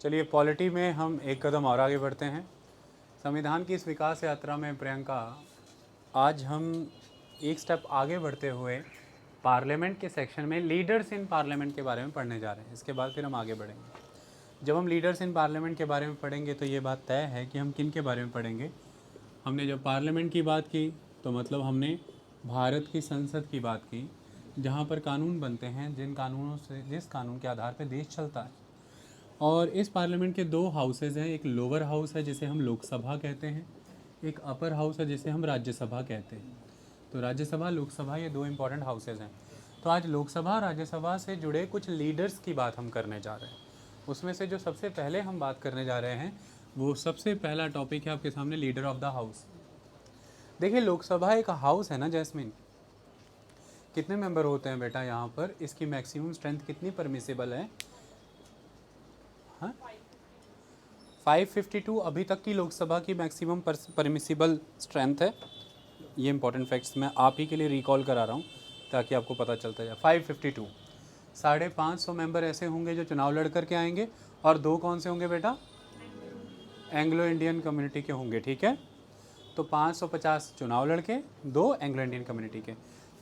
चलिए पॉलिटी में हम एक कदम और आगे बढ़ते हैं। संविधान की इस विकास यात्रा में प्रियंका, आज हम एक स्टेप आगे बढ़ते हुए पार्लियामेंट के सेक्शन में लीडर्स इन पार्लियामेंट के बारे में पढ़ने जा रहे हैं। इसके बाद फिर हम आगे बढ़ेंगे। जब हम लीडर्स इन पार्लियामेंट के बारे में पढ़ेंगे तो ये बात तय है कि हम किन के बारे में पढ़ेंगे। हमने जब पार्लियामेंट की बात की तो मतलब हमने भारत की संसद की बात की, जहाँ पर कानून बनते हैं, जिस कानून के आधार पर देश चलता है। और इस पार्लियामेंट के दो हाउसेज हैं, एक लोअर हाउस है जिसे हम लोकसभा कहते हैं, एक अपर हाउस है जिसे हम राज्यसभा कहते हैं। तो राज्यसभा, लोकसभा, ये दो इम्पॉर्टेंट हाउसेज हैं। तो आज लोकसभा राज्यसभा से जुड़े कुछ लीडर्स की बात हम करने जा रहे हैं। उसमें से जो सबसे पहले हम बात करने जा रहे हैं वो सबसे पहला टॉपिक है आपके सामने, लीडर ऑफ द हाउस। देखिए लोकसभा एक हाउस है ना जैस्मिन, कितने मेंबर होते हैं बेटा यहाँ पर, इसकी मैक्सिमम स्ट्रेंथ कितनी परमिसिबल है? हाँ 552 अभी तक की लोकसभा की मैक्सिमम परमिसिबल स्ट्रेंथ है। ये इंपॉर्टेंट फैक्ट्स मैं आप ही के लिए रिकॉल करा रहा हूँ ताकि आपको पता चलता जाए। 552, 550 मेंबर ऐसे होंगे जो चुनाव लड़ करके आएंगे, और दो कौन से होंगे बेटा? एंग्लो इंडियन कम्युनिटी के होंगे, ठीक है। तो 550 चुनाव लड़के, दो एंग्लो इंडियन कम्युनिटी के,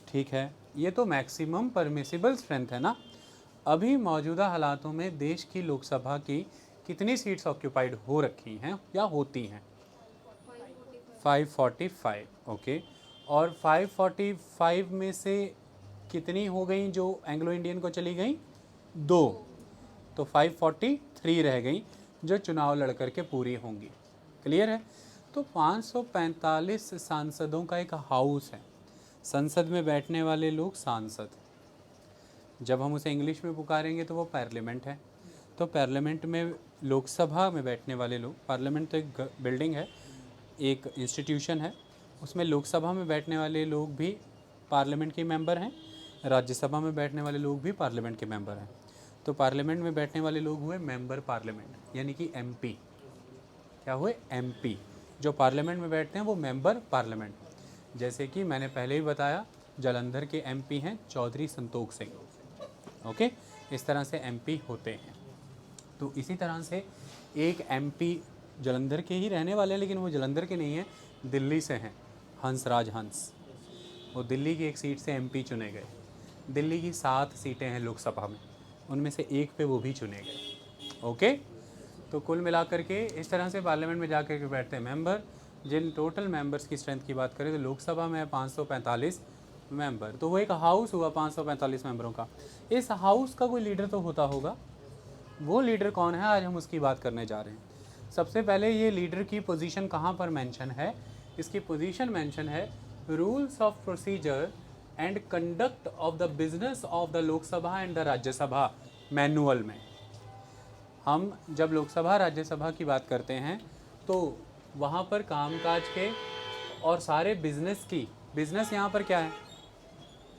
ठीक है। ये तो मैक्सिमम परमिसिबल स्ट्रेंथ है ना। अभी मौजूदा हालातों में देश की लोकसभा की कितनी सीट्स ऑक्यूपाइड हो रखी हैं या होती हैं? 545, ओके। और 545 में से कितनी हो गई जो एंग्लो इंडियन को चली गई? दो। तो 543 रह गई जो चुनाव लड़ करके पूरी होंगी। क्लियर है? तो 545 सांसदों का एक हाउस है, संसद में बैठने वाले लोग सांसद। जब हम उसे इंग्लिश में पुकारेंगे तो वो पार्लियामेंट है। तो पार्लियामेंट में लोकसभा में बैठने वाले लोग, पार्लियामेंट तो एक बिल्डिंग है, एक इंस्टीट्यूशन है, उसमें लोकसभा में बैठने वाले लोग भी पार्लियामेंट के मेंबर हैं, राज्यसभा में बैठने वाले लोग भी पार्लियामेंट के मेंबर हैं। तो पार्लियामेंट में बैठने वाले लोग हुए मेंबर पार्लियामेंट, यानी कि एमपी। क्या हुए? एमपी। जो पार्लियामेंट में बैठते हैं वो मेंबर पार्लियामेंट। जैसे कि मैंने पहले ही बताया, जालंधर के एमपी हैं चौधरी संतोख सिंह, ओके। इस तरह से एमपी होते हैं। तो इसी तरह से एक एमपी जालंधर के ही रहने वाले हैं, लेकिन वो जालंधर के नहीं हैं, दिल्ली से हैं, हंसराज हंस। वो दिल्ली की एक सीट से एमपी चुने गए। दिल्ली की 7 सीटें हैं लोकसभा में, उनमें से एक पे वो भी चुने गए, ओके। तो कुल मिलाकर के इस तरह से पार्लियामेंट में जाकर के बैठते हैं मेंबर। जिन टोटल मेंबर्स की स्ट्रेंथ की बात करें तो लोकसभा में है 545 मेंबर, तो वो एक हाउस हुआ 545 मेंबरों का। इस हाउस का कोई लीडर तो होता होगा, वो लीडर कौन है आज हम उसकी बात करने जा रहे हैं। सबसे पहले ये लीडर की पोजीशन कहाँ पर मेंशन है? इसकी पोजीशन मेंशन है rules of procedure and conduct of the business of the Lok Sabha and the Rajya Sabha manual में। हम जब लोकसभा राज्यसभा की बात करते हैं तो वहाँ पर कामकाज के और सारे बिजनेस की, बिजनेस यहाँ पर क्या है?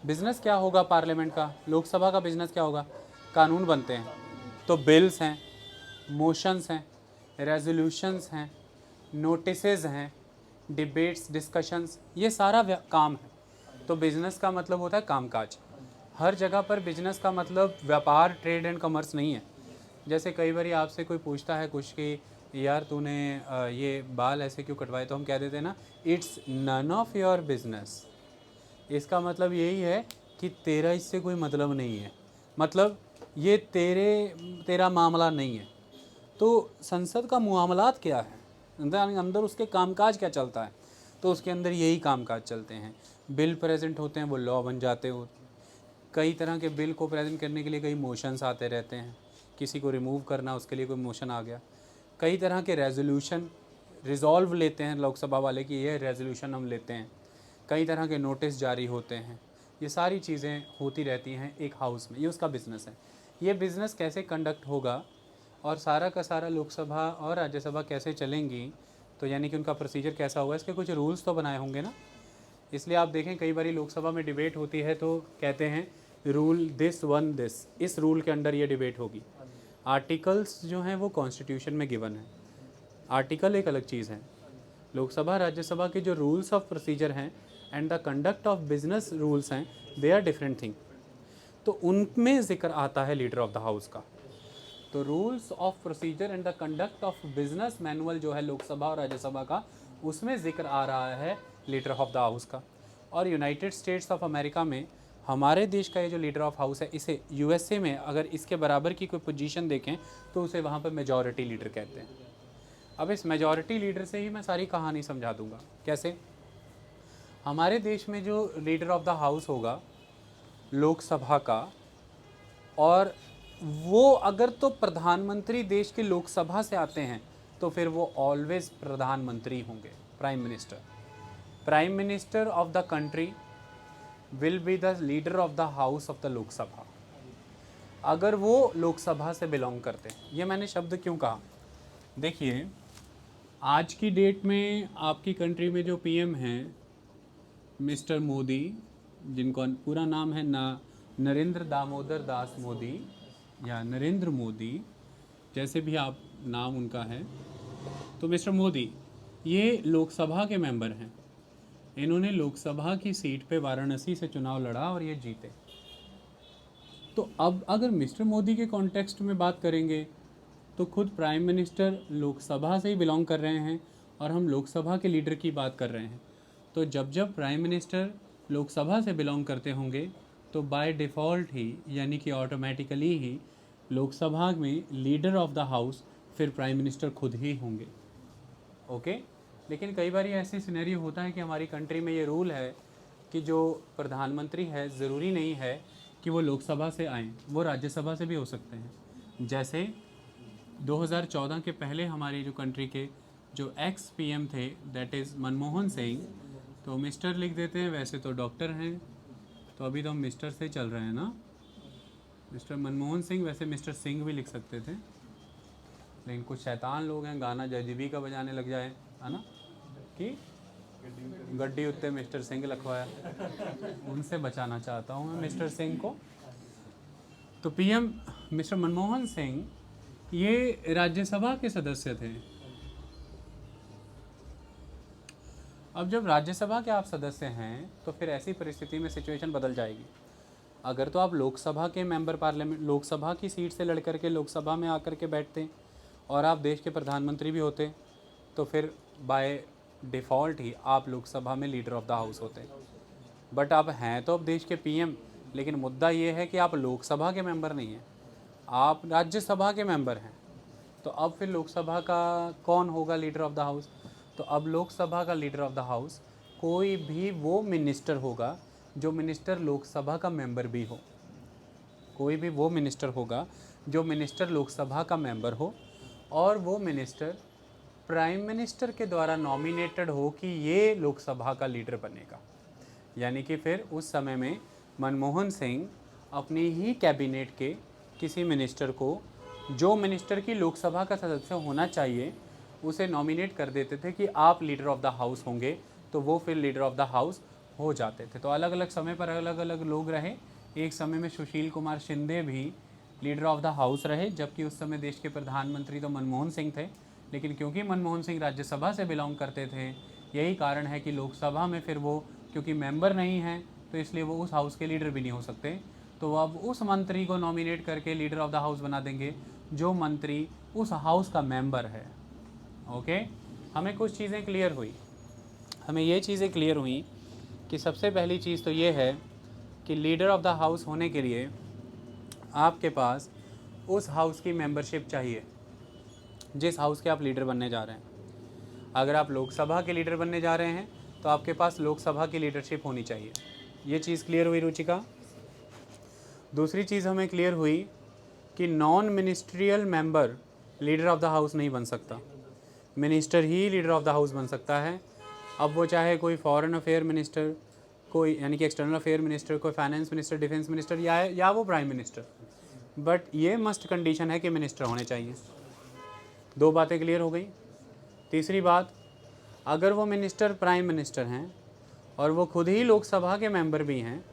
बिजनेस क्या होगा पार्लियामेंट का? लोकसभा का बिजनेस क्या होगा? कानून बनते हैं, तो बिल्स हैं, मोशंस हैं, रेजोल्यूशंस हैं, नोटिसेज हैं, डिबेट्स, डिस्कशंस, ये सारा काम है। तो बिजनेस का मतलब होता है कामकाज। हर जगह पर बिजनेस का मतलब व्यापार, ट्रेड एंड कॉमर्स नहीं है। जैसे कई बार आपसे कोई पूछता है कुछ कि यार तूने ये बाल ऐसे क्यों कटवाए, तो हम कह देते हैं ना, it's none of your business. इसका मतलब यही है कि तेरा इससे कोई मतलब नहीं है, मतलब ये तेरा मामला नहीं है। तो संसद का मामलात क्या है, अंदर उसके कामकाज क्या चलता है, तो उसके अंदर यही कामकाज चलते हैं। बिल प्रेजेंट होते हैं, वो लॉ बन जाते हो। कई तरह के बिल को प्रेजेंट करने के लिए कई मोशंस आते रहते हैं, किसी को रिमूव करना उसके लिए कोई मोशन आ गया। कई तरह के रेजोल्यूशन रिजॉल्व लेते हैं लोकसभा वाले कि ये रेजोल्यूशन हम लेते हैं। कई तरह के नोटिस जारी होते हैं। ये सारी चीज़ें होती रहती हैं एक हाउस में, ये उसका बिज़नेस है। ये बिज़नेस कैसे कंडक्ट होगा और सारा का सारा लोकसभा और राज्यसभा कैसे चलेंगी, तो यानी कि उनका प्रोसीजर कैसा होगा, इसके कुछ रूल्स तो बनाए होंगे ना। इसलिए आप देखें कई बार लोकसभा में डिबेट होती है तो कहते हैं रूल दिस वन दिस, इस रूल के अंडर ये डिबेट होगी। आर्टिकल्स जो हैं वो कॉन्स्टिट्यूशन में गिवन है, आर्टिकल एक अलग चीज़ है। लोकसभा राज्यसभा के जो रूल्स ऑफ प्रोसीजर हैं and the conduct of business rules हैं, दे आर डिफरेंट थिंग। तो उनमें जिक्र आता है लीडर ऑफ द हाउस का। तो तो rules of procedure and the conduct of business manual जो है लोकसभा और राज्यसभा का, उसमें जिक्र आ रहा है लीडर ऑफ द हाउस का। और यूनाइटेड स्टेट्स ऑफ अमेरिका में हमारे देश का ये जो लीडर ऑफ हाउस है, इसे यूएसए में अगर इसके बराबर की कोई पोजीशन देखें तो उसे वहाँ पर मेजॉरिटी लीडर कहते हैं। अब इस मेजॉरिटी लीडर से ही मैं सारी कहानी समझा दूंगा। कैसे? हमारे देश में जो लीडर ऑफ द हाउस होगा लोकसभा का, और वो अगर तो प्रधानमंत्री देश की लोकसभा से आते हैं तो फिर वो ऑलवेज प्रधानमंत्री होंगे, prime minister. Prime minister of the country will be the leader of the house of the Lok Sabha, अगर वो लोकसभा से बिलोंग करते हैं। ये मैंने शब्द क्यों कहा? देखिए, आज की डेट में आपकी कंट्री में जो पीएम हैं मिस्टर मोदी, जिनका पूरा नाम है नरेंद्र दामोदर दास मोदी या नरेंद्र मोदी, जैसे भी आप नाम उनका है, तो मिस्टर मोदी ये लोकसभा के मेंबर हैं। इन्होंने लोकसभा की सीट पे वाराणसी से चुनाव लड़ा और ये जीते। तो अब अगर मिस्टर मोदी के कॉन्टेक्स्ट में बात करेंगे तो खुद प्राइम मिनिस्टर लोकसभा से ही बिलोंग कर रहे हैं और हम लोकसभा के लीडर की बात कर रहे हैं। तो जब जब प्राइम मिनिस्टर लोकसभा से बिलोंग करते होंगे तो बाय डिफ़ॉल्ट ही, यानी कि ऑटोमेटिकली ही, लोकसभा में लीडर ऑफ द हाउस फिर प्राइम मिनिस्टर खुद ही होंगे। ओके? लेकिन कई बार ऐसी सिनेरियो होता है कि हमारी कंट्री में ये रूल है कि जो प्रधानमंत्री है ज़रूरी नहीं है कि वो लोकसभा से आएँ, वो राज्यसभा से भी हो सकते हैं। जैसे 2014 के पहले हमारी जो कंट्री के जो एक्स पीएम थे, दैट इज़ मनमोहन सिंह, तो मिस्टर लिख देते हैं, वैसे तो डॉक्टर हैं, तो अभी तो हम मिस्टर से चल रहे हैं ना, मिस्टर मनमोहन सिंह। वैसे मिस्टर सिंह भी लिख सकते थे, लेकिन कुछ शैतान लोग हैं, गाना जजीबी का बजाने लग जाए, है ना, कि गड्डी उत्ते मिस्टर सिंह लिखवाया, उनसे बचाना चाहता हूँ मैं मिस्टर सिंह को। तो पीएम मिस्टर मनमोहन सिंह ये राज्यसभा के सदस्य थे। अब जब राज्यसभा के आप सदस्य हैं तो फिर ऐसी परिस्थिति में सिचुएशन बदल जाएगी। अगर तो आप लोकसभा के मेंबर पार्लियामेंट, लोकसभा की सीट से लड़ करके लोकसभा में आकर के बैठते और आप देश के प्रधानमंत्री भी होते, तो फिर बाय डिफ़ॉल्ट ही आप लोकसभा में लीडर ऑफ द हाउस होते। बट आप हैं तो अब देश के पीएम, लेकिन मुद्दा ये है कि आप लोकसभा के मेंबर नहीं हैं, आप राज्यसभा के मेंबर हैं। तो अब फिर लोकसभा का कौन होगा लीडर ऑफ द हाउस? तो अब लोकसभा का लीडर ऑफ द हाउस कोई भी वो मिनिस्टर होगा जो मिनिस्टर लोकसभा का मेंबर भी हो। कोई भी वो मिनिस्टर होगा जो मिनिस्टर लोकसभा का मेंबर हो और वो मिनिस्टर प्राइम मिनिस्टर के द्वारा नॉमिनेटेड हो कि ये लोकसभा का लीडर बनेगा। यानी कि फिर उस समय में मनमोहन सिंह अपनी ही कैबिनेट के किसी मिनिस्टर को, जो मिनिस्टर की लोकसभा का सदस्य होना चाहिए, उसे नॉमिनेट कर देते थे कि आप लीडर ऑफ द हाउस होंगे, तो वो फिर लीडर ऑफ द हाउस हो जाते थे। तो अलग अलग समय पर अलग अलग लोग रहे। एक समय में सुशील कुमार शिंदे भी लीडर ऑफ द हाउस रहे, जबकि उस समय देश के प्रधानमंत्री तो मनमोहन सिंह थे। लेकिन क्योंकि मनमोहन सिंह राज्यसभा से बिलोंग करते थे, यही कारण है कि लोकसभा में फिर वो क्योंकि मेंबर नहीं हैं, तो इसलिए वो उस हाउस के लीडर भी नहीं हो सकते। तो अब उस मंत्री को नॉमिनेट करके लीडर ऑफ द हाउस बना देंगे जो मंत्री उस हाउस का मेंबर है। ओके? हमें कुछ चीज़ें क्लियर हुई। हमें ये चीज़ें क्लियर हुई कि सबसे पहली चीज़ तो ये है कि लीडर ऑफ द हाउस होने के लिए आपके पास उस हाउस की मेंबरशिप चाहिए जिस हाउस के आप लीडर बनने जा रहे हैं। अगर आप लोकसभा के लीडर बनने जा रहे हैं तो आपके पास लोकसभा की लीडरशिप होनी चाहिए। ये चीज़ क्लियर हुई रुचिका? दूसरी चीज़ हमें क्लियर हुई कि non ministerial member leader of the house नहीं बन सकता, minister he leader of the house बन सकता है। अब वो चाहे कोई फॉरेन अफेयर मिनिस्टर, कोई यानी कि एक्सटर्नल अफेयर मिनिस्टर, कोई फाइनेंस मिनिस्टर, डिफेंस मिनिस्टर या वो प्राइम मिनिस्टर, बट ये मस्ट कंडीशन है कि मिनिस्टर होने चाहिए। दो बातें क्लियर हो गई। तीसरी बात, अगर वो मिनिस्टर प्राइम मिनिस्टर हैं और वो खुद ही लोकसभा के मेंबर भी हैं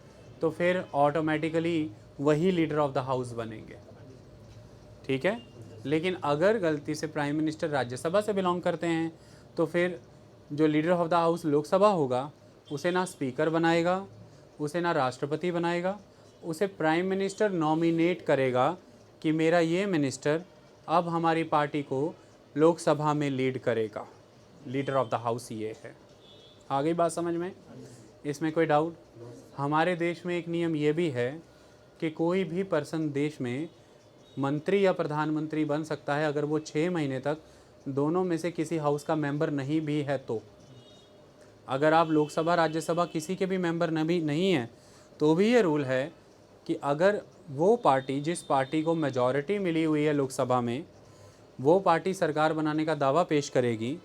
तो फिर ऑटोमेटिकली वही लीडर ऑफ द हाउस बनेंगे। ठीक है? लेकिन अगर गलती से प्राइम मिनिस्टर राज्यसभा से बिलोंग करते हैं तो फिर जो leader of the house Lok Sabha होगा उसे ना स्पीकर बनाएगा, उसे ना राष्ट्रपति बनाएगा, उसे प्राइम मिनिस्टर नॉमिनेट करेगा कि मेरा ये मिनिस्टर अब हमारी पार्टी को लोकसभा में लीड करेगा, लीडर ऑफ द हाउस ये है। आ गई बात समझ में? इसमें कोई डाउट? हमारे देश में एक नियम ये भी है कि कोई भी पर्सन देश में मंत्री या प्रधानमंत्री बन सकता है अगर वो 6 महीने तक दोनों में से किसी हाउस का मेंबर नहीं भी है। तो अगर आप लोकसभा राज्यसभा किसी के भी मेंबर नहीं हैं तो भी ये रूल है कि अगर वो पार्टी, जिस पार्टी को मेजॉरिटी मिली हुई है लोकसभा में, वो पार्टी सरकार बनाने का दावा पेश करेगी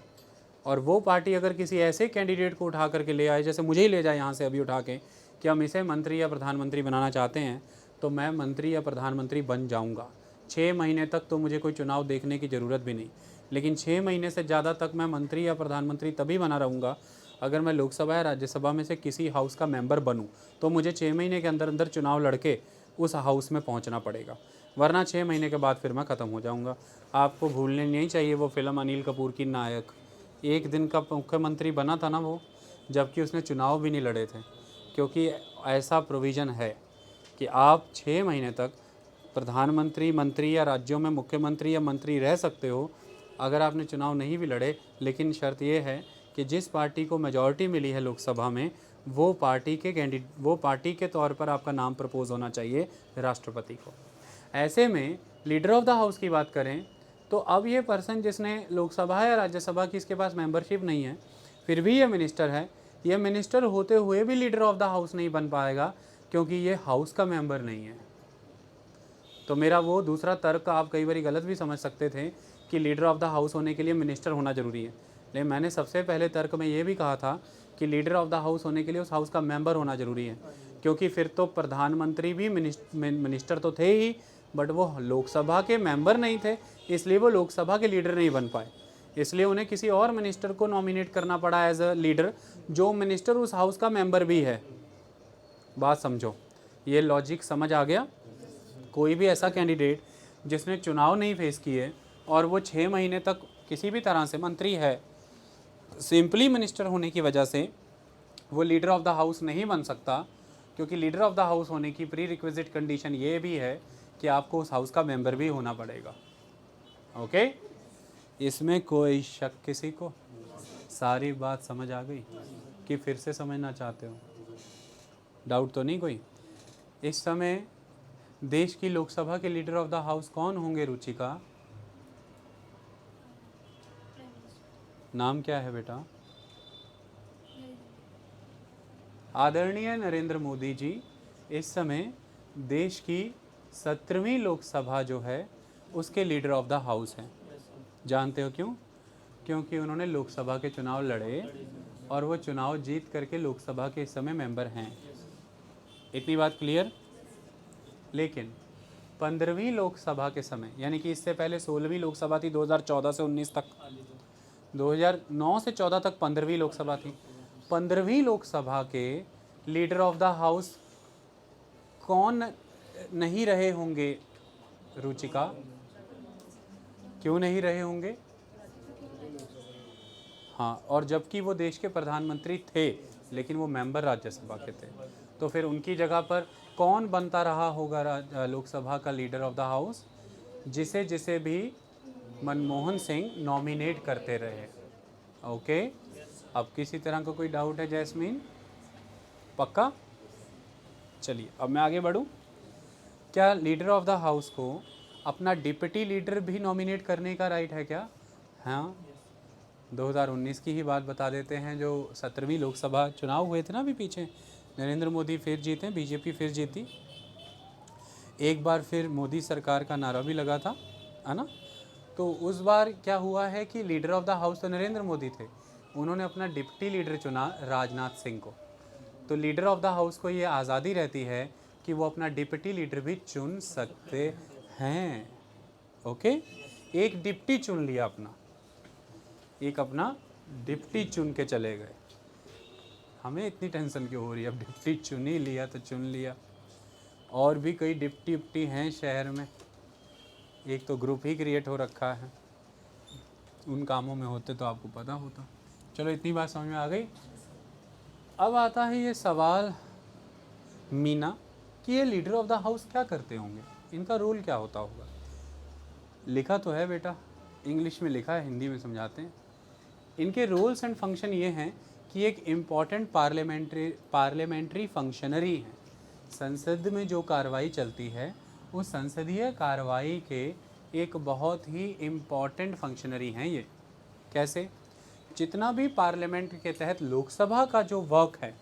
और वो पार्टी अगर किसी ऐसे कैंडिडेट को उठा करके ले आए, जैसे मुझे ही ले जाए यहाँ से अभी उठा के कि हम इसे मंत्री या प्रधानमंत्री बनाना चाहते हैं, तो मैं मंत्री या प्रधानमंत्री बन जाऊँगा। 6 महीने तक तो मुझे कोई चुनाव देखने की ज़रूरत भी नहीं, लेकिन 6 महीने से ज़्यादा तक मैं मंत्री या प्रधानमंत्री तभी बना रहूँगा अगर मैं लोकसभा या राज्यसभा में से किसी हाउस का मेंबर बनूँ। तो मुझे 6 महीने के अंदर अंदर चुनाव लड़के उस हाउस में पहुँचना पड़ेगा, वरना 6 महीने के बाद फिर मैं ख़त्म हो जाऊँगा। आपको भूलने नहीं चाहिए वो फिल्म अनिल कपूर की नायक, एक दिन का मुख्यमंत्री बना था ना वो, जबकि उसने चुनाव भी नहीं लड़े थे, क्योंकि ऐसा प्रोविज़न है कि आप 6 महीने तक प्रधानमंत्री, मंत्री या राज्यों में मुख्यमंत्री या मंत्री रह सकते हो अगर आपने चुनाव नहीं भी लड़े। लेकिन शर्त ये है कि जिस पार्टी को मेजॉरिटी मिली है लोकसभा में, वो पार्टी के तौर पर आपका नाम प्रपोज होना चाहिए राष्ट्रपति को। ऐसे में लीडर ऑफ द हाउस की बात करें तो अब ये पर्सन जिसने लोकसभा या राज्यसभा की, इसके पास मेंबरशिप नहीं है, फिर भी ये मिनिस्टर है, ये मिनिस्टर होते हुए भी लीडर ऑफ द हाउस नहीं बन पाएगा क्योंकि ये हाउस का मेंबर नहीं है। तो मेरा वो दूसरा तर्क आप कई बार गलत भी समझ सकते थे कि लीडर ऑफ द हाउस होने के लिए मिनिस्टर होना ज़रूरी है, लेकिन मैंने सबसे पहले तर्क में ये भी कहा था कि लीडर ऑफ द हाउस होने के लिए उस हाउस का मेंबर होना ज़रूरी है, क्योंकि फिर तो प्रधानमंत्री भी मिनिस्टर तो थे ही, बट वो लोकसभा के मेंबर नहीं थे, इसलिए वो लोकसभा के लीडर नहीं बन पाए। इसलिए उन्हें किसी और मिनिस्टर को नॉमिनेट करना पड़ा एज अ लीडर, जो मिनिस्टर उस हाउस का मेंबर भी है। बात समझो, ये लॉजिक समझ आ गया? कोई भी ऐसा कैंडिडेट जिसने चुनाव नहीं फेस किए और वो 6 महीने तक किसी भी तरह से मंत्री है, सिंपली मिनिस्टर होने की वजह से वो लीडर ऑफ द हाउस नहीं बन सकता, क्योंकि लीडर ऑफ द हाउस होने की प्री रिक्विजिट कंडीशन ये भी है कि आपको उस हाउस का मेंबर भी होना पड़ेगा। ओके, इसमें कोई शक किसी को? सारी बात समझ आ गई कि फिर से समझना चाहते हो? डाउट तो नहीं कोई? इस समय देश की लोकसभा के लीडर ऑफ द हाउस कौन होंगे रुचिका? नाम क्या है बेटा? आदरणीय नरेंद्र मोदी जी इस समय देश की 17वीं लोकसभा जो है उसके लीडर ऑफ द हाउस हैं। जानते हो क्यों? क्योंकि उन्होंने लोकसभा के चुनाव लड़े और वो चुनाव जीत करके लोकसभा के इस समय मेंबर हैं। इतनी बात क्लियर? लेकिन 15वीं लोकसभा के समय, यानी कि इससे पहले 16वीं लोकसभा थी 2014 से 19 तक, 2009 से 14 तक 15वीं लोकसभा थी। 15वीं लोकसभा के लीडर ऑफ द हाउस कौन नहीं रहे होंगे रुचिका? क्यों नहीं रहे होंगे? हाँ, और जबकि वो देश के प्रधानमंत्री थे लेकिन वो मेंबर राज्यसभा के थे, तो फिर उनकी जगह पर कौन बनता रहा होगा लोकसभा का लीडर ऑफ द हाउस? जिसे भी मनमोहन सिंह नॉमिनेट करते रहे। ओके, अब किसी तरह का कोई डाउट है जैस्मीन? पक्का? चलिए अब मैं आगे बढ़ूं। क्या लीडर ऑफ द हाउस को अपना डिप्टी लीडर भी नॉमिनेट करने का राइट है क्या? हाँ, 2019 की ही बात बता देते हैं, जो 17वीं लोकसभा चुनाव हुए थे ना अभी पीछे, नरेंद्र मोदी फिर जीते, बीजेपी फिर जीती, एक बार फिर मोदी सरकार का नारा भी लगा था, है ना? तो उस बार क्या हुआ है कि लीडर ऑफ द हाउस तो नरेंद्र मोदी थे, उन्होंने अपना डिप्टी लीडर चुना राजनाथ सिंह को। तो लीडर ऑफ द हाउस को ये आज़ादी रहती है कि वो अपना डिप्टी लीडर भी चुन सकते हैं। ओके, एक डिप्टी चुन लिया अपना, एक अपना डिप्टी चुन के चले गए। हमें इतनी टेंशन क्यों हो रही है? अब डिप्टी चुन ही लिया तो चुन लिया। और भी कई डिप्टी हैं शहर में, एक तो ग्रुप ही क्रिएट हो रखा है, उन कामों में होते तो आपको पता होता। चलो इतनी बात समझ में आ गई। अब आता है ये सवाल मीना कि ये लीडर ऑफ द हाउस क्या करते होंगे, इनका रोल क्या होता होगा? लिखा तो है बेटा, इंग्लिश में लिखा है, हिंदी में समझाते हैं। इनके रोल्स एंड फंक्शन ये हैं कि एक इम्पॉर्टेंट पार्लियामेंट्री फंक्शनरी हैं। संसद में जो कार्रवाई चलती है उस संसदीय कार्रवाई के एक बहुत ही इम्पॉर्टेंट फंक्शनरी हैं ये। कैसे? जितना भी पार्लियामेंट के तहत लोकसभा का जो वर्क है,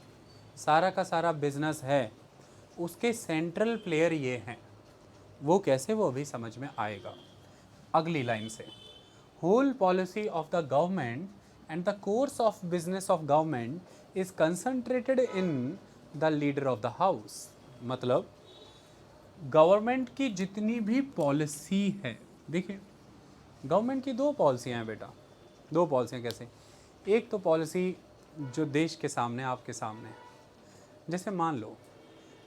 सारा का सारा बिजनेस है, उसके सेंट्रल प्लेयर ये हैं। वो कैसे, वो अभी समझ में आएगा अगली लाइन से। Whole policy of the government and the course of business of government is concentrated in the leader of the house. मतलब गवर्नमेंट की जितनी भी पॉलिसी है, देखिए गवर्नमेंट की दो पॉलिसियाँ हैं बेटा। दो पॉलिसियाँ कैसे? एक तो पॉलिसी जो देश के सामने, आपके सामने, जैसे मान लो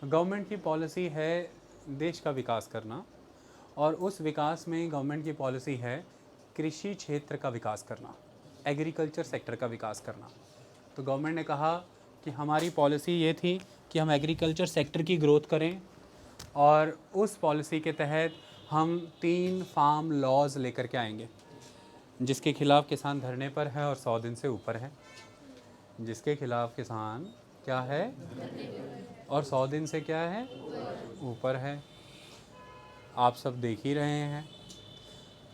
गवर्नमेंट की पॉलिसी है देश का विकास करना, और उस विकास में गवर्नमेंट की पॉलिसी है कृषि क्षेत्र का विकास करना, एग्रीकल्चर सेक्टर का विकास करना। तो गवर्नमेंट ने कहा कि हमारी पॉलिसी ये थी कि हम एग्रीकल्चर सेक्टर की ग्रोथ करें, और उस पॉलिसी के तहत हम 3 फार्म लॉज लेकर के आएंगे, जिसके खिलाफ किसान धरने पर है और 100 दिन से ऊपर है। जिसके खिलाफ किसान क्या है और 100 दिन से क्या है, ऊपर है। आप सब देख ही रहे हैं।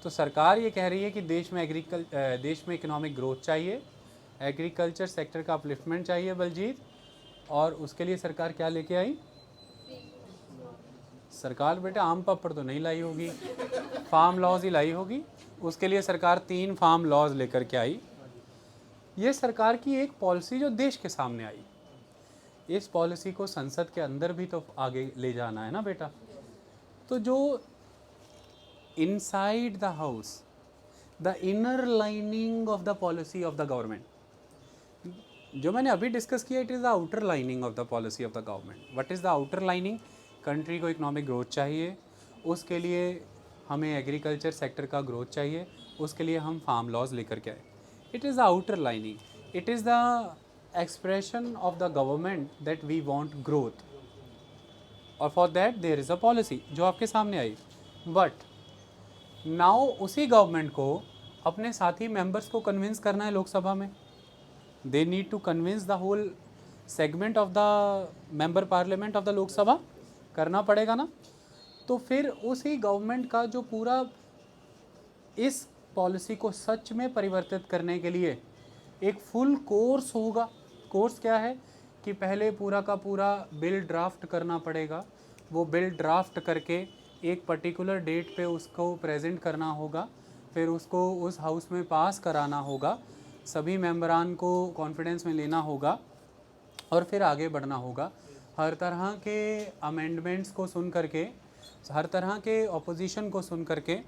तो सरकार ये कह रही है कि देश में इकोनॉमिक ग्रोथ चाहिए, एग्रीकल्चर सेक्टर का अपलिफ्टमेंट चाहिए बलजीत, और उसके लिए सरकार क्या लेके आई? सरकार बेटा आम पापड़ तो नहीं लाई होगी, फार्म लॉज ही लाई होगी। उसके लिए सरकार 3 फार्म लॉज लेकर के आई। ये सरकार की एक पॉलिसी जो देश के सामने आई। इस पॉलिसी को संसद के अंदर भी तो आगे ले जाना है ना बेटा। तो जो inside the house, the inner lining of the policy of the government, जो मैंने अभी डिस्कस किया, it is the outer lining of the policy of the government. What is the outer lining? Country को इकोनॉमिक ग्रोथ चाहिए, उसके लिए हमें agriculture sector का ग्रोथ चाहिए, उसके लिए हम फार्म लॉज लेकर के आए। It is the outer lining, it is the expression of the government that we want growth, और for that there is a policy जो आपके सामने आई। बट नाउ उसी गवर्नमेंट को अपने साथी मेंबर्स को कन्विंस करना है लोकसभा में। They need to convince the whole segment of the member parliament of the Lok Sabha, करना पड़ेगा ना। तो फिर उसी गवर्नमेंट का जो पूरा इस पॉलिसी को सच में परिवर्तित करने के लिए एक फुल कोर्स होगा। कोर्स क्या है कि पहले पूरा का पूरा बिल ड्राफ्ट करना पड़ेगा। वो बिल ड्राफ्ट करके एक पर्टिकुलर डेट पे उसको प्रेजेंट करना होगा, फिर उसको उस हाउस में पास कराना होगा, सभी मेंबरान को कॉन्फिडेंस में लेना होगा, और फिर आगे बढ़ना होगा। हर तरह के अमेंडमेंट्स को सुन करके, हर तरह के ऑपोजिशन को सुन करके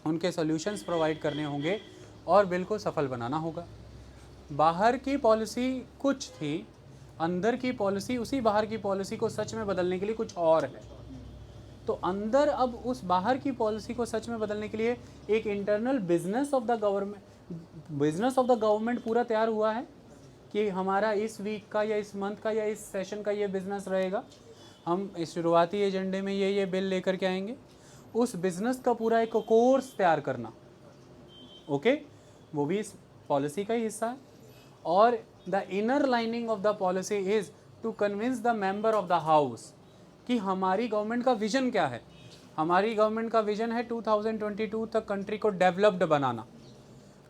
उनके सॉल्यूशंस प्रोवाइड करने होंगे, और बिल को सफल बनाना होगा। बाहर की पॉलिसी कुछ थी, अंदर की पॉलिसी उसी बाहर की पॉलिसी को सच में बदलने के लिए कुछ और है। तो अंदर अब उस बाहर की पॉलिसी को सच में बदलने के लिए एक internal business of the government पूरा तैयार हुआ है कि हमारा इस वीक का या इस मंथ का या इस सेशन का ये बिजनेस रहेगा, हम इस शुरुआती एजेंडे में ये बिल लेकर के आएंगे। उस बिजनेस का पूरा एक कोर्स तैयार करना, ओके, वो भी इस पॉलिसी का ही हिस्सा है। और the inner lining of the policy is to convince the member of the house कि हमारी गवर्नमेंट का विजन क्या है। हमारी गवर्नमेंट का विजन है 2022 तक कंट्री को डेवलप्ड बनाना।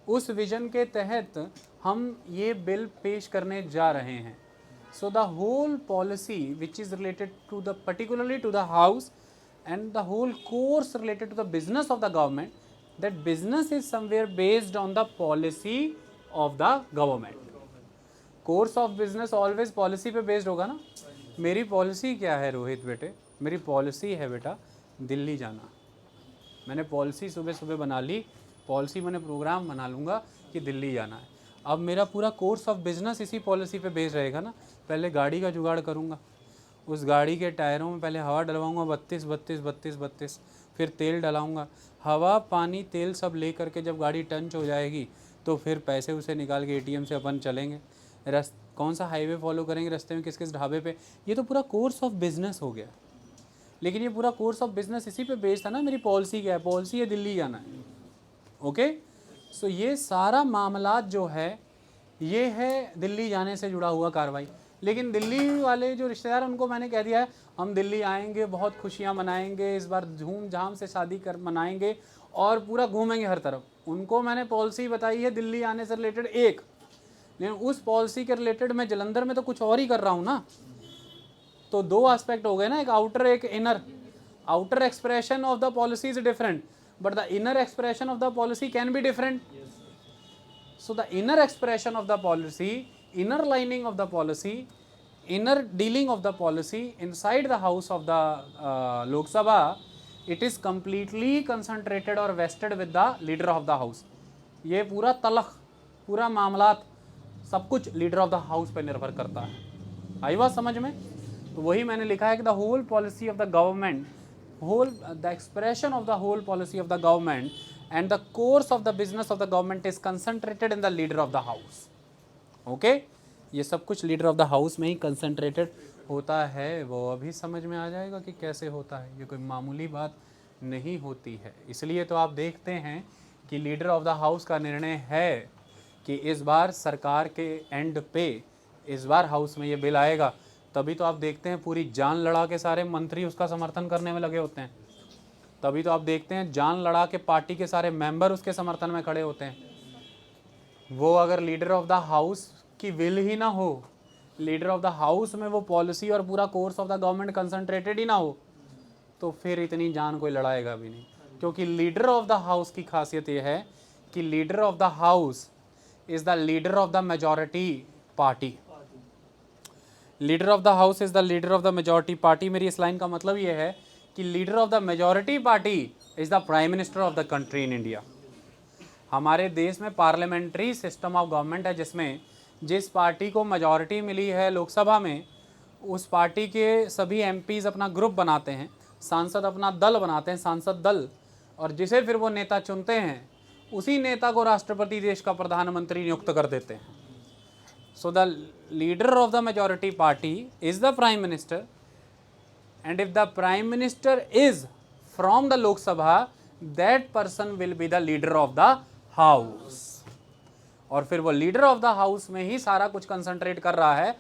उस विजन के तहत हम ये बिल पेश करने जा रहे हैं। So the whole policy which is related to the particularly to the house and the whole course related to the business of the government, that business is somewhere based on the policy of the government. Course of business always policy पे based होगा ना। मेरी policy क्या है रोहित बेटे? मेरी policy है बेटा दिल्ली जाना। मैंने पॉलिसी सुबह सुबह बना ली, पॉलिसी मैंने प्रोग्राम बना लूँगा कि दिल्ली जाना है। अब मेरा पूरा कोर्स ऑफ बिजनेस इसी पॉलिसी पे बेस्ड रहेगा ना। पहले गाड़ी का जुगाड़ करूँगा, उस गाड़ी के टायरों में पहले हवा डलवाऊँगा 32, फिर तेल डलाऊँगा। हवा पानी तेल सब ले करके जब गाड़ी टंच हो जाएगी तो फिर पैसे उसे निकाल के ATM से अपन चलेंगे। कौन सा हाईवे फॉलो करेंगे, रास्ते में किस किस ढाबे पे, ये तो पूरा कोर्स ऑफ बिजनेस हो गया। लेकिन ये पूरा कोर्स ऑफ बिजनेस इसी पे बेस्ड था ना, मेरी पॉलिसी क्या है, पॉलिसी है दिल्ली जाना है। ओके, सो ये सारा मामला जो है ये है दिल्ली जाने से जुड़ा हुआ कार्रवाई। लेकिन दिल्ली वाले जो रिश्तेदार उनको मैंने कह दिया है हम दिल्ली आएंगे, बहुत खुशियाँ मनाएंगे, इस बार धूम धाम से शादी कर मनाएंगे और पूरा घूमेंगे हर तरफ। उनको मैंने पॉलिसी बताई है दिल्ली आने से रिलेटेड एक, लेकिन उस पॉलिसी के रिलेटेड मैं जलंधर में तो कुछ और ही कर रहा हूँ ना। तो दो एस्पेक्ट हो गए ना, एक आउटर एक inner. Outer expression of the policy is different but the inner expression of the policy can be different. So the inner expression of the policy, inner lining of the policy, inner dealing of the policy inside the house of the Lok Sabha, it is completely concentrated or vested with the leader of the house. ये पूरा तलख, पूरा मामलात सब कुछ leader of the house पे निर्भर करता है। आई बात समझ में? तो वही मैंने लिखा है कि the whole policy of the government, whole the expression of the whole policy of the government and the course of the business of the government is concentrated in the leader of the house. Okay, ये सब कुछ leader of the house में ही concentrated होता है। वो अभी समझ में आ जाएगा कि कैसे होता है, ये कोई मामूली बात नहीं होती है। इसलिए तो आप देखते हैं कि लीडर ऑफ द हाउस का निर्णय है कि इस बार सरकार के एंड पे इस बार हाउस में ये बिल आएगा, तभी तो आप देखते हैं पूरी जान लड़ा के सारे मंत्री उसका समर्थन करने में लगे होते हैं। तभी तो आप देखते हैं जान लड़ा के पार्टी के सारे मेंबर उसके समर्थन में खड़े होते हैं। वो अगर लीडर ऑफ द हाउस की विल ही ना हो, लीडर ऑफ द हाउस में वो पॉलिसी और पूरा course of the government concentrated ही ना हो, तो फिर इतनी जान कोई लड़ाएगा भी नहीं। क्योंकि लीडर ऑफ द हाउस की खासियत ये है कि leader of the house is the leader of the majority party. Leader of the house is the leader of the majority party. मेरी इस लाइन का मतलब ये है कि leader of the majority party is the prime minister of the country in India. हमारे देश में पार्लियामेंट्री सिस्टम ऑफ गवर्नमेंट है, जिसमें जिस पार्टी को मेजॉरिटी मिली है लोकसभा में, उस पार्टी के सभी एमपीज अपना ग्रुप बनाते हैं, सांसद अपना दल बनाते हैं, सांसद दल, और जिसे फिर वो नेता चुनते हैं उसी नेता को राष्ट्रपति देश का प्रधानमंत्री नियुक्त कर देते हैं। So the leader of the majority party is the prime minister, and if the prime minister is from the Lok Sabha, that person will be the leader of the house. और फिर वो leader of the house में ही सारा कुछ concentrate कर रहा है।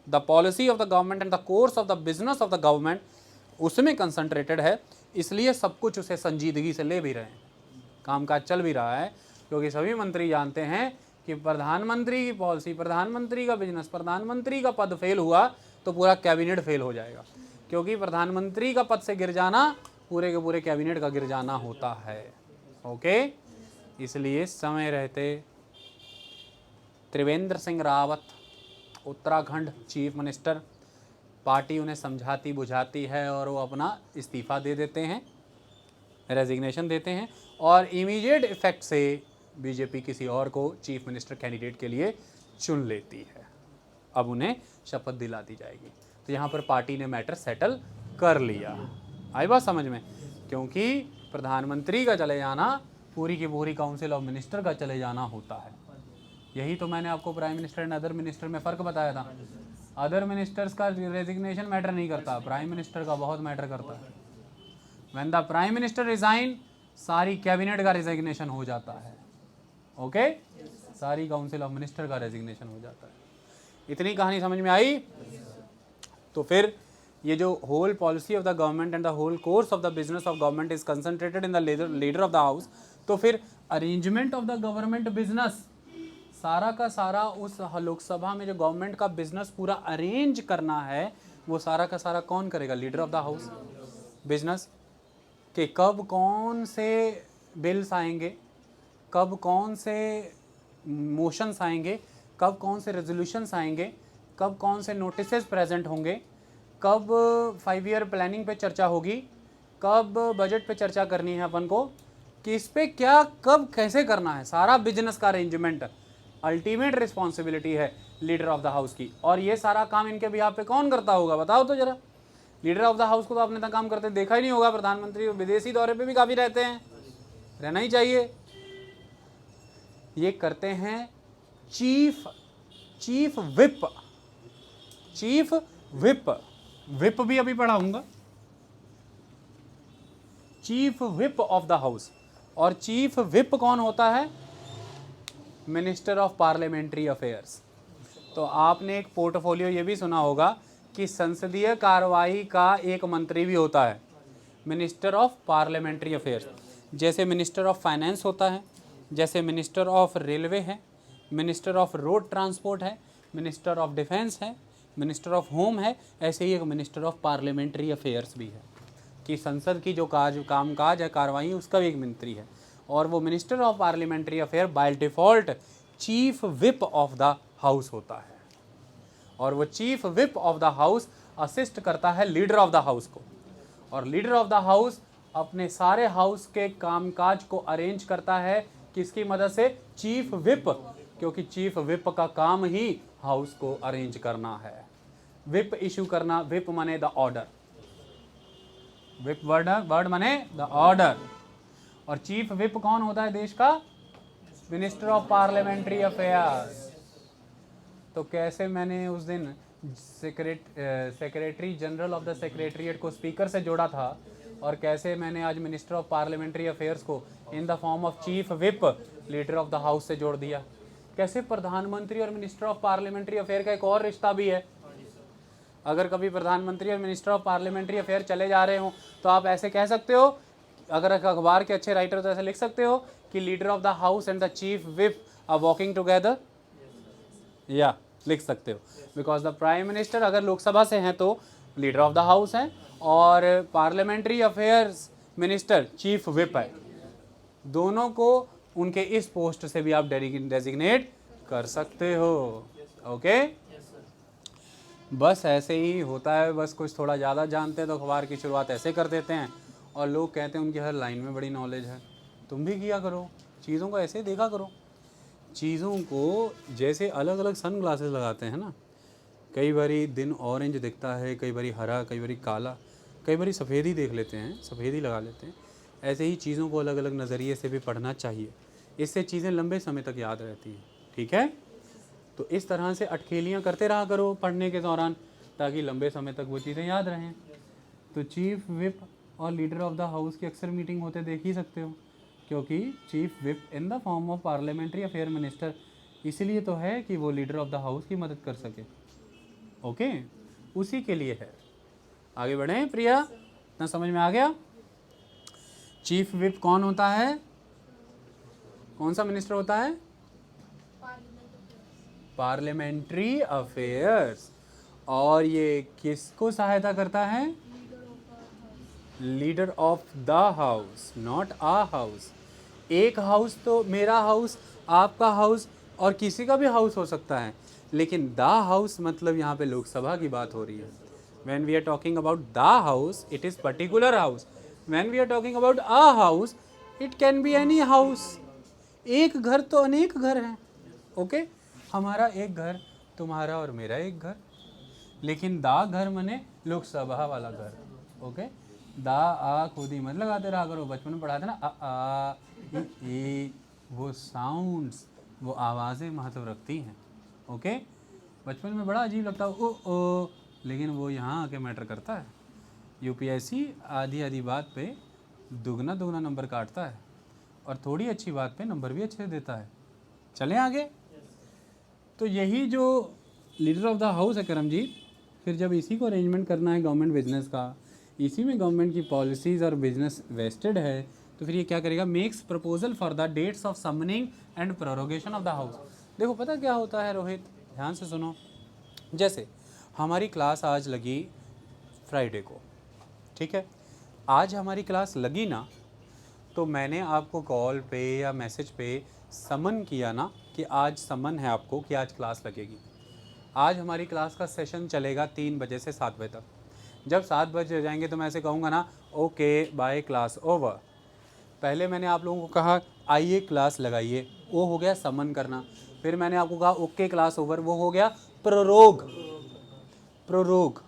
The policy of the government and the course of the business of the government उसमें concentrated है, इसलिए सब कुछ उसे संजीदगी से ले भी रहे हैं, कामकाज चल भी रहा है। क्योंकि सभी मंत्री जानते हैं कि प्रधानमंत्री की पॉलिसी, प्रधानमंत्री का बिजनेस, प्रधानमंत्री का पद फेल हुआ तो पूरा कैबिनेट फेल हो जाएगा। क्योंकि प्रधानमंत्री का पद से गिर जाना पूरे के पूरे कैबिनेट का गिर जाना होता है। ओके, इसलिए समय रहते Trivendra Singh Rawat, Uttarakhand chief minister, party उन्हें समझाती बुझाती है और वो अपना इस्तीफ़ा दे देते हैं, रेजिग्नेशन देते हैं, और इमीडिएट इफेक्ट से बीजेपी किसी और को चीफ मिनिस्टर कैंडिडेट के लिए चुन लेती है। अब उन्हें शपथ दिला दी जाएगी। तो यहाँ पर पार्टी ने मैटर सेटल कर लिया। आई बात समझ में? क्योंकि प्रधानमंत्री का चले जाना पूरी की पूरी काउंसिल ऑफ मिनिस्टर का चले जाना होता है। यही तो मैंने आपको prime minister and other minister में फ़र्क बताया था। अदर मिनिस्टर्स का रेजिग्नेशन मैटर नहीं करता, प्राइम मिनिस्टर का बहुत मैटर करता है। When the prime minister resign, सारी कैबिनेट का रेजिग्नेशन हो जाता है। ओके, सारी काउंसिल ऑफ मिनिस्टर का रेजिग्नेशन हो जाता है। इतनी कहानी समझ में आई? तो फिर ये जो whole policy of the government and the whole course of the business of government is concentrated in the leader of the house, तो फिर arrangement of the government business, सारा का सारा उस लोकसभा में जो गवर्नमेंट का बिजनेस पूरा अरेंज करना है, वो सारा का सारा कौन करेगा? Leader of the house. Business के कब कौन से बिल्स आएंगे, कब कौन से मोशंस आएंगे, कब कौन से रेजोल्यूशंस आएंगे, कब कौन से नोटिसेस प्रेजेंट होंगे, कब 5 ईयर प्लानिंग पे चर्चा होगी, कब बजट पे चर्चा करनी है अपन को, कि इस पे क्या कब कैसे करना है, सारा बिजनेस का अरेंजमेंट अल्टीमेट रिस्पॉन्सिबिलिटी है लीडर ऑफ द हाउस की। और ये सारा काम इनके बिहाफ पे कौन करता होगा बताओ तो जरा। लीडर ऑफ द हाउस को तो आपने इतना काम करते देखा ही नहीं होगा। प्रधानमंत्री विदेशी दौरे पे भी काफ़ी रहते हैं, रहना ही चाहिए। ये करते हैं चीफ विप भी अभी पढ़ाऊंगा। Chief whip of the house. और चीफ विप कौन होता है? Minister of parliamentary affairs. तो आपने एक पोर्टफोलियो ये भी सुना होगा कि संसदीय कार्रवाई का एक मंत्री भी होता है, मिनिस्टर ऑफ पार्लियामेंट्री अफेयर्स। जैसे मिनिस्टर ऑफ फाइनेंस होता है, जैसे मिनिस्टर ऑफ रेलवे है, मिनिस्टर ऑफ रोड ट्रांसपोर्ट है, मिनिस्टर ऑफ डिफेंस है, मिनिस्टर ऑफ होम है, ऐसे ही एक मिनिस्टर ऑफ पार्लियामेंट्री अफेयर्स भी है कि संसद की जो कामकाज है, कार्रवाई, उसका भी एक मंत्री है। और वो minister of parliamentary affair by default chief whip of the house होता है। और वो chief whip of the house assist करता है लीडर ऑफ द हाउस को। और लीडर ऑफ द हाउस अपने सारे हाउस के कामकाज को अरेंज करता है किसकी मदद से? चीफ विप, क्योंकि चीफ विप का काम ही हाउस को अरेंज करना है, विप इशू करना। विप माने द ऑर्डर, विप वर्ड माने द ऑर्डर। और चीफ विप कौन होता है देश का? Minister of parliamentary affairs. तो कैसे मैंने उस दिन secretary general of the secretariat को स्पीकर से जोड़ा था, और कैसे मैंने आज मिनिस्टर ऑफ पार्लियामेंट्री अफेयर्स को in the form of chief whip leader of the house से जोड़ दिया। कैसे प्रधानमंत्री और मिनिस्टर ऑफ पार्लियामेंट्री अफेयर का एक और रिश्ता भी है। अगर कभी प्रधानमंत्री और मिनिस्टर ऑफ पार्लियामेंट्री अफेयर चले जा रहे हो तो आप ऐसे कह सकते हो, अगर अखबार के अच्छे राइटर तो ऐसे लिख सकते हो कि leader of the house and the chief whip are walking together, या लिख सकते हो। बिकॉज द प्राइम मिनिस्टर अगर लोकसभा से हैं तो लीडर ऑफ द हाउस हैं, और parliamentary affairs minister chief whip है। दोनों को उनके इस पोस्ट से भी आप डेजिग्नेट कर सकते हो। ओके, बस ऐसे ही होता है। बस कुछ थोड़ा ज़्यादा जानते हैं तो अखबार की शुरुआत ऐसे कर देते हैं, और लोग कहते हैं उनकी हर लाइन में बड़ी नॉलेज है। तुम भी किया करो, चीज़ों को ऐसे देखा करो। चीज़ों को जैसे अलग अलग सन ग्लासेस लगाते हैं ना, कई बारी दिन ऑरेंज दिखता है, कई बारी हरा, कई बारी काला, कई बारी सफ़ेद ही देख लेते हैं, सफ़ेद ही लगा लेते हैं। ऐसे ही चीज़ों को अलग अलग नज़रिए से भी पढ़ना चाहिए, इससे चीज़ें लंबे समय तक याद रहती हैं। ठीक है, तो इस तरह से अटखेलियाँ करते रहा करो पढ़ने के दौरान, ताकि लंबे समय तक वो चीज़ें याद रहें। तो चीफ विप और लीडर ऑफ द हाउस की अक्सर मीटिंग होते देख ही सकते हो, क्योंकि chief whip in the form of parliamentary affair minister इसलिए तो है कि वो लीडर ऑफ द हाउस की मदद कर सके। ओके, उसी के लिए है। आगे बढ़ें प्रिया, इतना समझ में आ गया? चीफ विप कौन होता है? कौन सा मिनिस्टर होता है? Parliamentary affairs. और ये किसको सहायता करता है? Leader of the house, not a house. एक हाउस तो मेरा हाउस, आपका हाउस और किसी का भी हाउस हो सकता है, लेकिन द हाउस मतलब यहाँ पे लोकसभा की बात हो रही है। When we are talking about the house it is particular house. When we are talking about a house it can be any house. एक घर तो अनेक घर हैं। ओके, हमारा एक घर, तुम्हारा और मेरा एक घर, लेकिन दा घर मने लोकसभा वाला घर। ओके, दा आ खुद ही मत लगाते रहा करो। बचपन में पढ़ाते ना आ ई, वो साउंड्स, वो आवाज़ें महत्व रखती हैं। ओके, बचपन में बड़ा अजीब लगता है ओ, लेकिन वो यहाँ आके मैटर करता है। यूपीएससी आधी आधी बात पे दुगना दुगना नंबर काटता है, और थोड़ी अच्छी बात पे नंबर भी अच्छे देता है। चलें आगे। तो यही जो लीडर ऑफ द हाउस है करमजीत, फिर जब इसी को अरेंजमेंट करना है गवर्नमेंट बिजनेस का, इसी में गवर्नमेंट की पॉलिसीज़ और बिजनेस वेस्टेड है, तो फिर ये क्या करेगा? Makes proposal for the dates of summoning and prorogation of the house. देखो पता क्या होता है रोहित, ध्यान से सुनो। जैसे हमारी क्लास आज लगी फ्राइडे को, ठीक है, आज हमारी क्लास लगी ना, तो मैंने आपको कॉल पे या मैसेज पे समन किया ना कि आज समन है आपको कि आज क्लास लगेगी। आज हमारी क्लास का सेशन चलेगा 3 बजे से 7 बजे तक। जब 7 बजे जाएंगे तो मैं ऐसे कहूँगा ना, ओके बाय, क्लास ओवर। पहले मैंने आप लोगों को कहा आइए क्लास लगाइए, वो हो गया समन करना। फिर मैंने आपको कहा ओके क्लास ओवर, वो हो गया प्रोरोग। प्रोरोग,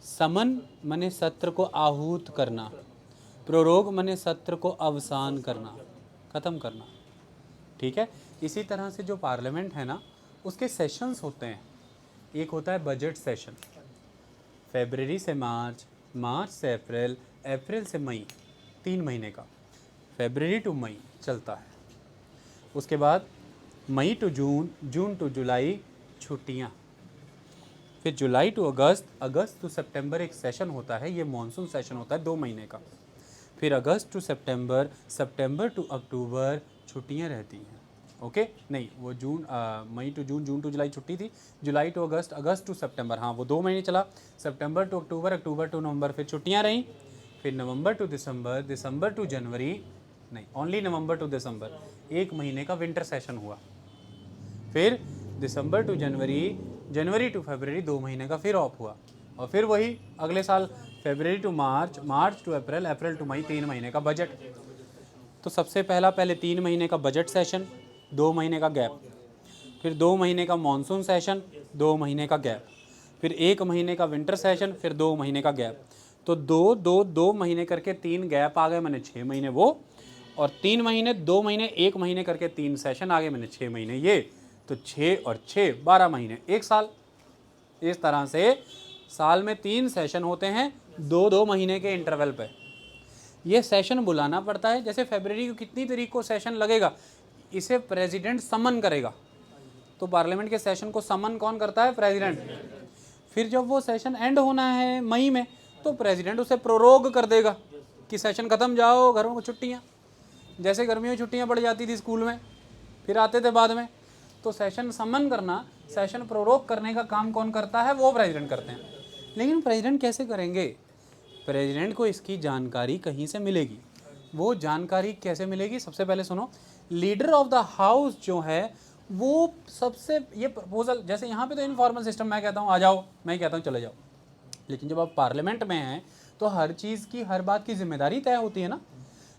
समन मने सत्र को आहूत करना, प्रोरोग मने सत्र को अवसान करना, ख़त्म करना। ठीक है, इसी तरह से जो पार्लियामेंट है ना, उसके सेशंस होते हैं। एक होता है बजट सेशन, फरवरी से मार्च, मार्च से अप्रैल, अप्रैल से मई 3 महीने का, फरवरी टू मई चलता है। उसके बाद मई टू जून, जून टू जुलाई छुट्टियाँ, फिर जुलाई टू अगस्त, अगस्त टू सितंबर एक सेशन होता है, ये मॉनसून सेशन होता है 2 महीने का। फिर अगस्त टू सितंबर, सितंबर टू अक्टूबर छुट्टियाँ रहती हैं। ओके नहीं, वो मई टू जून, जून टू जुलाई छुट्टी थी, जुलाई टू अगस्त, अगस्त टू सितंबर, हाँ वो 2 महीने चला, सितंबर टू अक्टूबर, अक्टूबर टू नवंबर फिर छुट्टियाँ रहीं। फिर नवंबर टू दिसंबर, दिसंबर टू जनवरी, नहीं ओनली नवंबर टू दिसंबर, 1 महीने का विंटर सेशन हुआ। फिर December two January, January to फरवरी 2 महीने का फिर ऑफ हुआ। और फिर वही अगले साल फरवरी टू मार्च, मार्च टू अप्रैल, अप्रैल टू मई 3 महीने का बजट। तो सबसे पहले 3 महीने का बजट सेशन, 2 महीने का गैप, फिर 2 महीने का मॉनसून सेशन, 2 महीने का गैप, फिर 1 महीने का विंटर सेशन, फिर 2 महीने का गैप। तो 2 महीने करके 3 गैप आ गए, मैंने 6 महीने वो, और 3 महीने, 2 महीने, 1 महीने करके 3 सेशन आ गए, मैंने 6 महीने ये। तो 6 और 6 12 महीने, 1 साल। इस तरह से साल में 3 सेशन होते हैं 2-2 महीने के इंटरवल पे। ये सेशन बुलाना पड़ता है। जैसे फरवरी को कितनी तारीख को सेशन लगेगा, इसे प्रेसिडेंट समन करेगा। तो पार्लियामेंट के सेशन को समन कौन करता है? प्रेसिडेंट। फिर जब वो सेशन एंड होना है मई में, तो प्रेसिडेंट उसे प्रोरोग कर देगा कि सेशन ख़त्म, जाओ घरों को छुट्टियाँ। जैसे गर्मियों में छुट्टियाँ पड़ जाती थी स्कूल में, फिर आते थे बाद में, तो सेशन समन करना, सेशन प्रोरोग करने का काम कौन करता है? वो प्रेसिडेंट करते हैं। लेकिन प्रेसिडेंट कैसे करेंगे? प्रेसिडेंट को इसकी जानकारी कहीं से मिलेगी। वो जानकारी कैसे मिलेगी? सबसे पहले सुनो, लीडर ऑफ द हाउस जो है वो सबसे, ये प्रपोजल, जैसे यहाँ पे तो इनफॉर्मल सिस्टम, मैं कहता हूँ आ जाओ, मैं कहता हूँ चले जाओ, लेकिन जब आप पार्लियामेंट में हैं तो हर चीज़ की, हर बात की जिम्मेदारी तय होती है ना।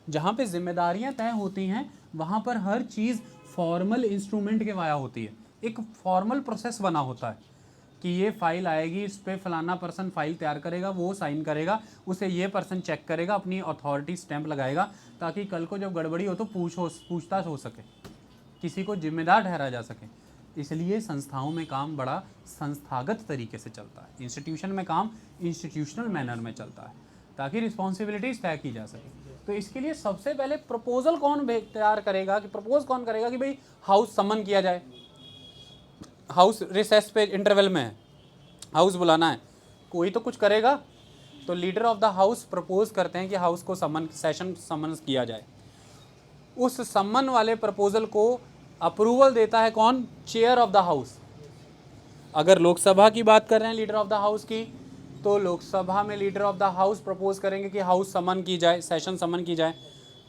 जहाँ पे जिम्मेदारियाँ तय होती हैं वहाँ पर हर चीज़ फॉर्मल इंस्ट्रूमेंट के वाया होती है। एक फॉर्मल प्रोसेस बना होता है कि ये फाइल आएगी, इस पर फलाना पर्सन फाइल तैयार करेगा, वो साइन करेगा, उसे ये पर्सन चेक करेगा, अपनी अथॉरिटी स्टैंप लगाएगा, ताकि कल को जब गड़बड़ी हो तो पूछताछ हो सके, किसी को जिम्मेदार ठहरा जा सके। इसलिए संस्थाओं में काम बड़ा संस्थागत तरीके से चलता है, इंस्टीट्यूशन में काम इंस्टीट्यूशनल मैनर में चलता है, ताकि रिस्पॉन्सिबिलिटीज़ तय की जा सके। तो इसके लिए सबसे पहले प्रपोजल कौन तैयार करेगा, कि प्रपोज कौन करेगा कि भाई हाउस समन किया जाए, हाउस रिसेस पे इंटरवल में है, हाउस बुलाना है, कोई तो कुछ करेगा। तो leader of the house propose करते हैं कि हाउस को सेशन समन किया जाए। उस सम्मन वाले प्रपोजल को अप्रूवल देता है कौन? Chair of the house. अगर लोकसभा की बात कर रहे हैं लीडर ऑफ द हाउस की, तो लोकसभा में leader of the house propose करेंगे कि हाउस समन की जाए, सेशन समन की जाए।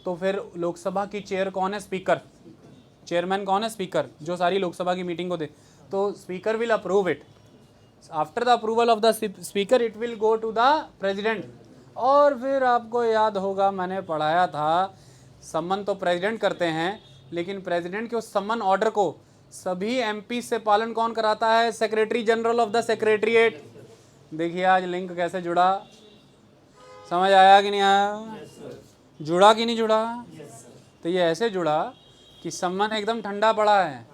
तो फिर लोकसभा की चेयर कौन है? स्पीकर। चेयरमैन कौन है? स्पीकर, जो सारी लोकसभा की मीटिंग को दे। तो speaker will approve it. After the approval of the speaker it will go to the president. और फिर आपको याद होगा, मैंने पढ़ाया था, सम्मन तो प्रेसिडेंट करते हैं, लेकिन प्रेसिडेंट के उस सम्मन ऑर्डर को सभी एमपी से पालन कौन कराता है? Secretary general of the secretariat. देखिए आज लिंक कैसे जुड़ा, समझ आया कि नहीं आया? जुड़ा कि नहीं जुड़ा? तो ये ऐसे जुड़ा कि सम्मन एकदम ठंडा पड़ा है,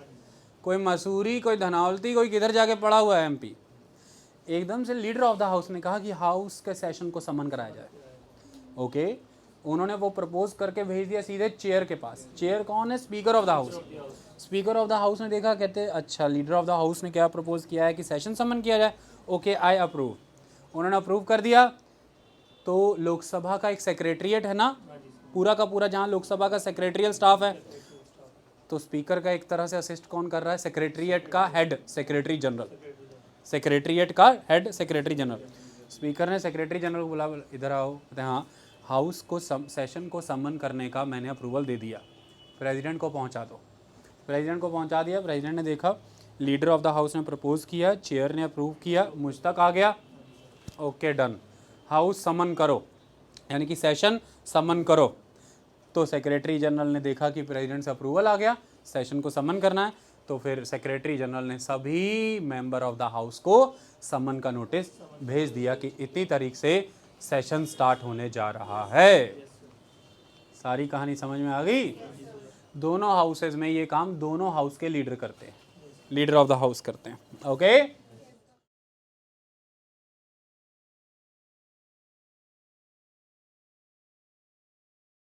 कोई मसूरी, कोई धनावल्ती, कोई किधर जाके पड़ा हुआ है एमपी। एकदम से लीडर ऑफ द हाउस ने कहा कि हाउस के सेशन को समन कराया जाए। ओके, उन्होंने वो प्रपोज करके भेज दिया सीधे चेयर के पास। चेयर कौन है? Speaker of the house. Speaker of the house ने देखा, कहते अच्छा लीडर ऑफ द हाउस ने क्या प्रपोज किया है कि सेशन समन किया जाए। Okay, I approve. उन्होंने अप्रूव कर दिया। तो लोकसभा का एक सेक्रेटरीट है ना, पूरा का पूरा, जहाँ लोकसभा का सेक्रेटरियल स्टाफ है, तो स्पीकर का एक तरह से असिस्ट कौन कर रहा है? सेक्रेटरीट का हेड, सेक्रेटरी जनरल। सेक्रेटरीट का हेड सेक्रेटरी जनरल। स्पीकर ने सेक्रेटरी जनरल को बुला, इधर आओ। कहते हैं हाँ, हाउस को सेशन को समन करने का मैंने अप्रूवल दे दिया, प्रेसिडेंट को पहुंचा दो। प्रेसिडेंट को पहुंचा दिया। प्रेसिडेंट ने देखा लीडर ऑफ द हाउस ने प्रपोज किया, चेयर ने अप्रूव किया, मुझ तक आ गया। ओके डन, हाउस समन करो, यानी कि सेशन समन करो। तो सेक्रेटरी जनरल ने देखा कि प्रेसिडेंट से अप्रूवल आ गया, सेशन को समन करना है, तो फिर सेक्रेटरी जनरल ने सभी मेंबर ऑफ द हाउस को समन का नोटिस भेज दिया कि इतनी तारीख से सेशन स्टार्ट होने जा रहा है। सारी कहानी समझ में आ गई? दोनों हाउसेज में ये काम दोनों हाउस के लीडर करते हैं, लीडर ऑफ द हाउस करते हैं। ओके।